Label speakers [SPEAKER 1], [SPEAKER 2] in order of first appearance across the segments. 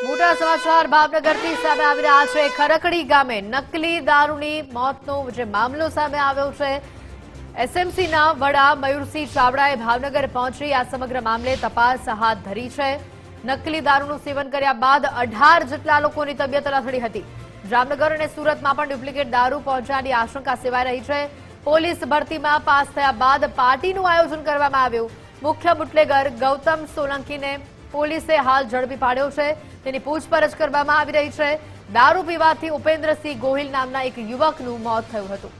[SPEAKER 1] મોટા સમાચાર ભાવનગરથી સામે આવી રહ્યા છે। ખરકડી ગામે નકલી દારૂની મોતનો જે મામલો સામે આવ્યો છે। એસએમસીના વડા મયુરસિંહ ચાવડાએ ભાવનગર પહોંચી આ સમગ્ર મામલે તપાસ હાથ ધરી છે। નકલી દારૂનું સેવન કર્યા બાદ 18 જેટલા લોકોની તબિયત લથડી હતી। જામનગર અને સુરતમાં પણ ડુપ્લિકેટ દારૂ પહોંચવાની આશંકા સેવાઈ રહી છે। પોલીસ ભરતીમાં પાસ થયા બાદ પાર્ટીનું આયોજન કરવામાં આવ્યું। મુખ્ય બુટલેગર ગૌતમ સોલંકીને પોલીસે હાલ ઝડપી પાડ્યો છે। તેની પૂછપરછ કરવામાં આવી રહી છે। દારૂ પીવાથી ઉપેન્દ્રસિંહ ગોહિલ નામના એક યુવકનું મોત થયું હતું।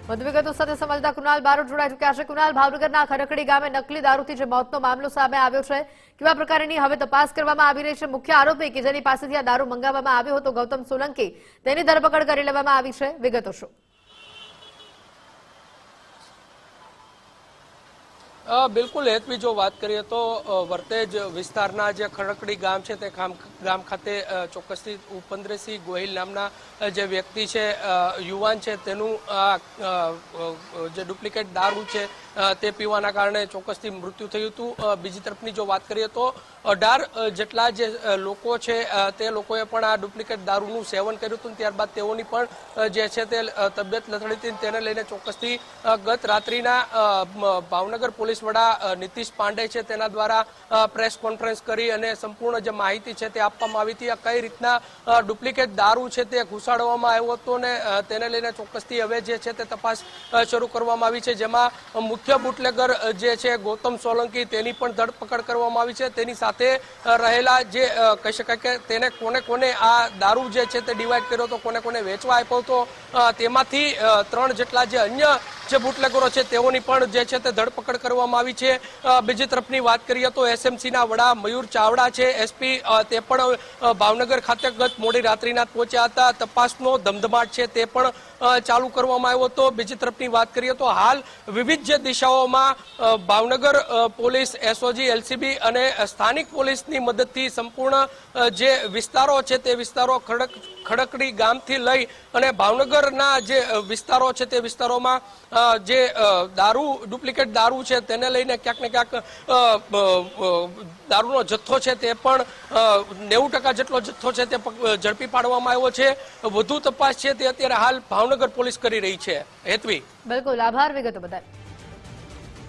[SPEAKER 1] વધુ વિગતો સાથે સંવાદદાતા કુનાલ બારોટ જોડાઈ ચૂક્યા છે। કુનાલ, ભાવનગરના ખરકડી ગામે નકલી દારૂથી જે મોતનો મામલો સામે આવ્યો છે, કેવા પ્રકારની હવે તપાસ કરવામાં આવી રહી છે? મુખ્ય આરોપી કે જેની પાસેથી આ દારૂ મંગાવવામાં આવ્યો હતો, ગૌતમ સોલંકી, તેની ધરપકડ કરી લેવામાં આવી છે। વિગતો શું?
[SPEAKER 2] બિલકુલ હેતવી, જો વાત કરીએ તો વર્તેજ વિસ્તારના જે ખરકડી ગામ છે તે ગામ ખાતે ચોક્કસથી ઉપેન્દ્રસિંહ ગોહિલ નામના જે વ્યક્તિ છે, યુવાન છે, તેનું જે ડુપ્લિકેટ દારૂ છે તે પીવાના કારણે ચોક્કસથી મૃત્યુ થયું હતું। બીજી તરફની જો વાત કરીએ તો 18 જેટલા જે લોકો છે તે લોકોએ પણ આ ડુપ્લિકેટ દારૂનું સેવન કર્યું હતું। ત્યારબાદ તેઓની પણ જે છે તે તબિયત લથડી હતી। તેને લઈને ચોક્કસથી ગત રાત્રિના ભાવનગર પોલીસ વડા નીતિશ પાંડે છે તેના દ્વારા પ્રેસ કોન્ફરન્સ કરી અને સંપૂર્ણ જે માહિતી છે તે આપવામાં આવી હતી। કઈ રીતના ડુપ્લિકેટ દારૂ છે તે ઘુસાડવામાં આવ્યો હતો ને તેને લઈને ચોક્કસથી હવે જે છે તે તપાસ શરૂ કરવામાં આવી છે, જેમાં મુખ્ય બુટલેગર જે છે ગૌતમ સોલંકી તેની પણ ધરપકડ કરવામાં આવી છે। તેની સાથે રહેલા જે કહી શકાય કે તેને કોને કોને આ દારૂ જે છે તે ડિવાઈડ કર્યો હતો, કોને કોને વેચવા આપ્યો હતો, તેમાંથી 3 જેટલા જે અન્ય જે બુટલેગરો છે તેઓની પણ જે છે તે ધરપકડ કરવામાં આવી છે। બીજી તરફની વાત કરીએ તો એસએમસીના વડા મયુર ચાવડા છે, એસપી, તે પણ ભાવનગર ખાતે ગત મોડી રાત્રિના પહોંચ્યા હતા। તપાસનો ધમધમાટ છે તે પણ ચાલુ કરવામાં આવ્યો હતો। બીજી તરફની વાત કરીએ તો હાલ વિવિધ જે દિશાઓમાં ભાવનગર પોલીસ, એસઓજી, એલસીબી અને સ્થાનિક પોલીસની મદદથી સંપૂર્ણ જે વિસ્તારો છે તે વિસ્તારો ખડકડી ગામથી લઈ અને ભાવનગરના જે વિસ્તારો છે તે વિસ્તારોમાં જે દારૂ, ડુપ્લિકેટ દારૂ છે તેને લઈને ક્યાંક ને ક્યાંક દારૂનો જથ્થો છે તે પણ 90% જેટલો જથ્થો છે તે ઝડપી પાડવામાં આવ્યો છે। વધુ તપાસ છે તે અત્યારે હાલ ભાવનગર પોલીસ કરી રહી છે। હેતવી,
[SPEAKER 1] બિલકુલ, આભાર વિગતો બદલ।